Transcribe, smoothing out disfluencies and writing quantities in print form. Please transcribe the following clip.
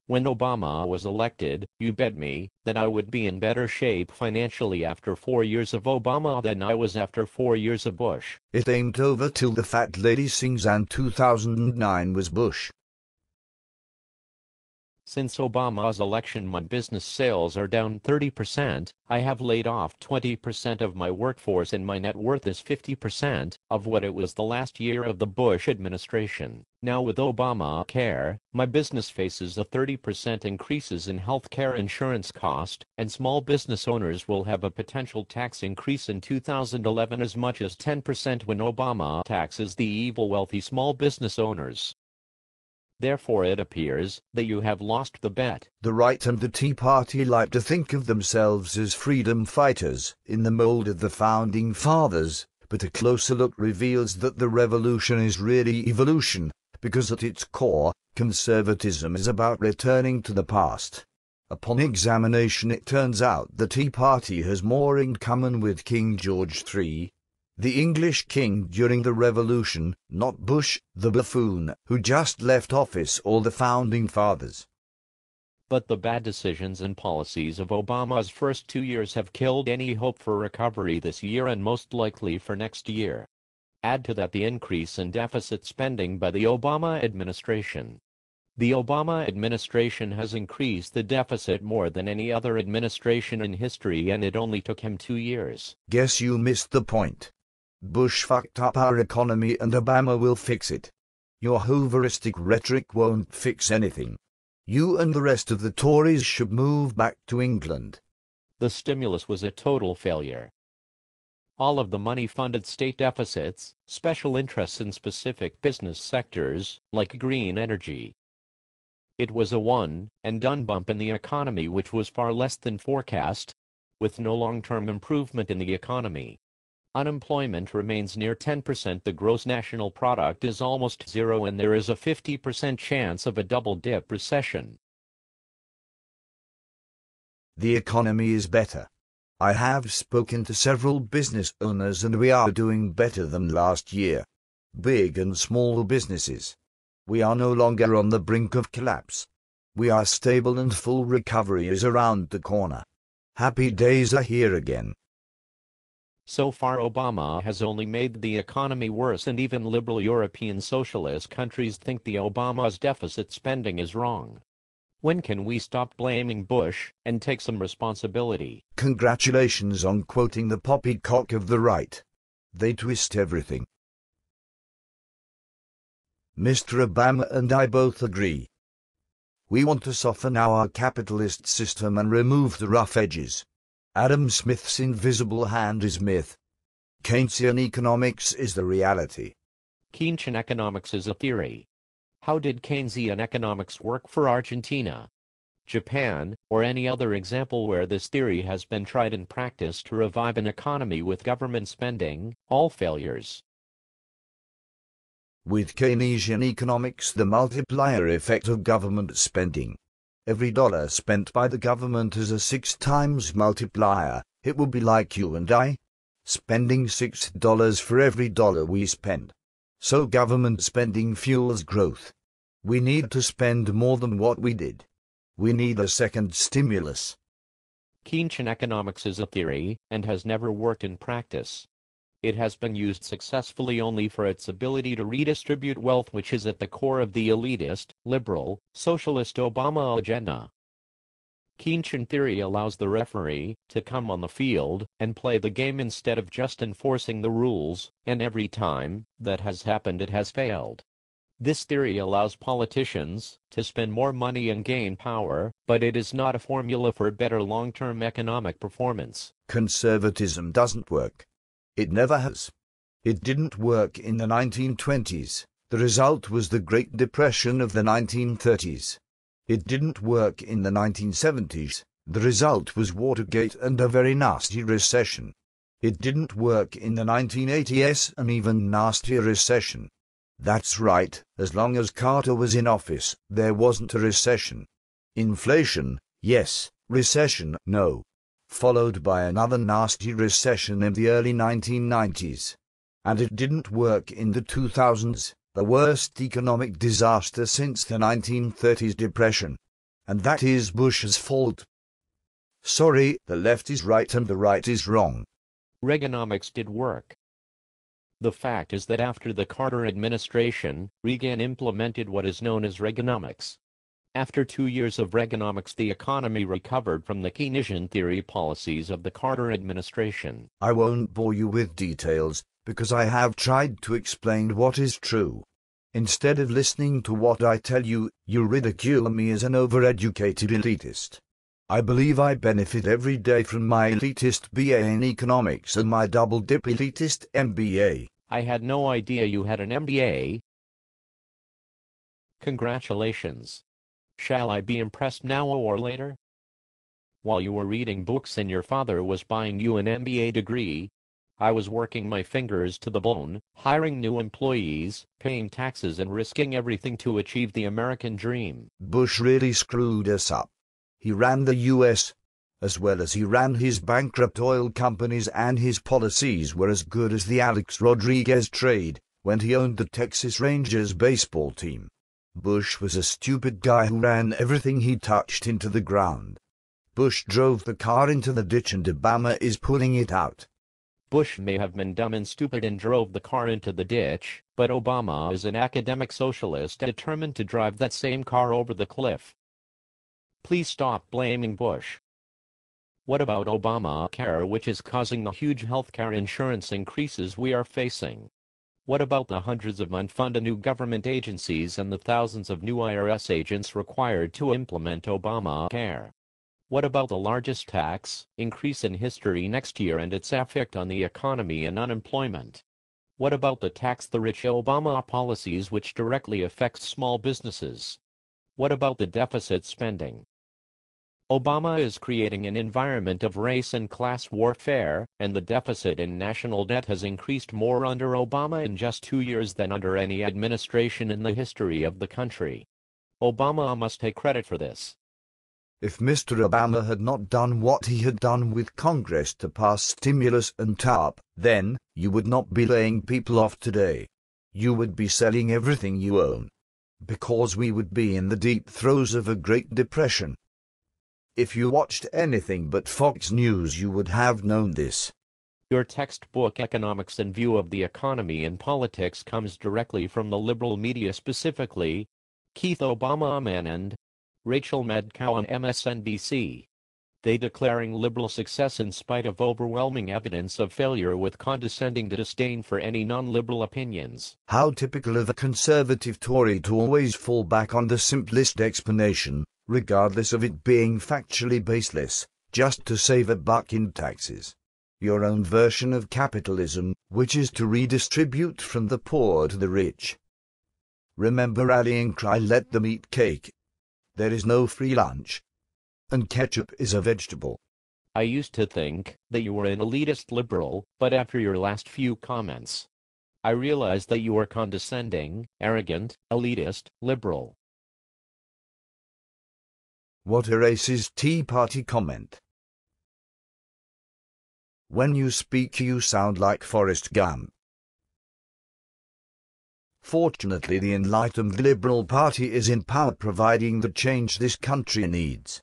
When Obama was elected, you bet me that I would be in better shape financially after 4 years of Obama than I was after 4 years of Bush. It ain't over till the fat lady sings, and 2009 was Bush. Since Obama's election, my business sales are down 30%, I have laid off 20% of my workforce, and my net worth is 50% of what it was the last year of the Bush administration. Now with Obamacare, my business faces a 30% increases in health care insurance cost, and small business owners will have a potential tax increase in 2011 as much as 10% when Obama taxes the evil wealthy small business owners. Therefore it appears that you have lost the bet. The right and the Tea Party like to think of themselves as freedom fighters in the mold of the Founding Fathers, but a closer look reveals that the revolution is really evolution, because at its core, conservatism is about returning to the past. Upon examination it turns out the Tea Party has more in common with King George III, the English king during the Revolution, not Bush, the buffoon, who just left office, or the Founding Fathers. But the bad decisions and policies of Obama's first 2 years have killed any hope for recovery this year and most likely for next year. Add to that the increase in deficit spending by the Obama administration. The Obama administration has increased the deficit more than any other administration in history, and it only took him 2 years. Guess you missed the point. Bush fucked up our economy and Obama will fix it. Your Hooveristic rhetoric won't fix anything. You and the rest of the Tories should move back to England. The stimulus was a total failure. All of the money funded state deficits, special interests in specific business sectors, like green energy. It was a one-and-done bump in the economy which was far less than forecast, with no long-term improvement in the economy. Unemployment remains near 10%, the gross national product is almost zero, and there is a 50% chance of a double-dip recession. The economy is better. I have spoken to several business owners and we are doing better than last year. Big and small businesses. We are no longer on the brink of collapse. We are stable and full recovery is around the corner. Happy days are here again. So far Obama has only made the economy worse, and even liberal European socialist countries think the Obama's deficit spending is wrong. When can we stop blaming Bush and take some responsibility? Congratulations on quoting the poppycock of the right. They twist everything. Mr. Obama and I both agree. We want to soften our capitalist system and remove the rough edges. Adam Smith's invisible hand is myth. Keynesian economics is the reality. Keynesian economics is a theory. How did Keynesian economics work for Argentina, Japan, or any other example where this theory has been tried in practice to revive an economy with government spending? All failures. With Keynesian economics, the multiplier effect of government spending. Every dollar spent by the government is a 6 times multiplier. It would be like you and I spending $6 for every dollar we spend. So government spending fuels growth. We need to spend more than what we did. We need a second stimulus. Keynesian economics is a theory and has never worked in practice. It has been used successfully only for its ability to redistribute wealth, which is at the core of the elitist, liberal, socialist Obama agenda. Keynesian theory allows the referee to come on the field and play the game instead of just enforcing the rules, and every time that has happened it has failed. This theory allows politicians to spend more money and gain power, but it is not a formula for better long-term economic performance. Conservatism doesn't work. It never has. It didn't work in the 1920s. The result was the Great Depression of the 1930s. It didn't work in the 1970s. The result was Watergate and a very nasty recession. It didn't work in the 1980s, an even nastier recession. That's right, as long as Carter was in office, there wasn't a recession. Inflation, yes. Recession, no. Followed by another nasty recession in the early 1990s. And it didn't work in the 2000s, the worst economic disaster since the 1930s depression. and that is Bush's fault. Sorry, the left is right and the right is wrong. Reaganomics did work. The fact is that after the Carter administration, Reagan implemented what is known as Reaganomics. After 2 years of Reaganomics, the economy recovered from the Keynesian theory policies of the Carter administration. I won't bore you with details, because I have tried to explain what is true. Instead of listening to what I tell you, you ridicule me as an overeducated elitist. I believe I benefit every day from my elitist BA in economics and my double-dip elitist MBA. I had no idea you had an MBA. Congratulations. Shall I be impressed now or later? While you were reading books and your father was buying you an MBA degree, I was working my fingers to the bone, hiring new employees, paying taxes and risking everything to achieve the American dream. Bush really screwed us up. He ran the U.S. as well as he ran his bankrupt oil companies, and his policies were as good as the Alex Rodriguez trade when he owned the Texas Rangers baseball team. Bush was a stupid guy who ran everything he touched into the ground. Bush drove the car into the ditch and Obama is pulling it out. Bush may have been dumb and stupid and drove the car into the ditch, but Obama is an academic socialist determined to drive that same car over the cliff. Please stop blaming Bush. What about Obamacare, which is causing the huge healthcare insurance increases we are facing? What about the hundreds of unfunded new government agencies and the thousands of new IRS agents required to implement Obamacare? What about the largest tax increase in history next year and its effect on the economy and unemployment? What about the tax the rich Obama policies which directly affects small businesses? What about the deficit spending? Obama is creating an environment of race and class warfare, and the deficit in national debt has increased more under Obama in just 2 years than under any administration in the history of the country. Obama must take credit for this. If Mr. Obama had not done what he had done with Congress to pass stimulus and TARP, then you would not be laying people off today. You would be selling everything you own. Because we would be in the deep throes of a Great Depression. If you watched anything but Fox News, you would have known this. Your textbook Economics and View of the Economy and Politics comes directly from the liberal media, specifically Keith Obama and Rachel Madcow on MSNBC. They declaring liberal success in spite of overwhelming evidence of failure with condescending disdain for any non-liberal opinions. How typical of a conservative Tory to always fall back on the simplest explanation, regardless of it being factually baseless, just to save a buck in taxes. Your own version of capitalism, which is to redistribute from the poor to the rich. Remember rallying cry, let them eat cake. There is no free lunch. And ketchup is a vegetable. I used to think that you were an elitist liberal, but after your last few comments, I realized that you are condescending, arrogant, elitist, liberal. What a racist Tea Party comment. When you speak you sound like Forrest Gump. Fortunately, the enlightened Liberal Party is in power, providing the change this country needs.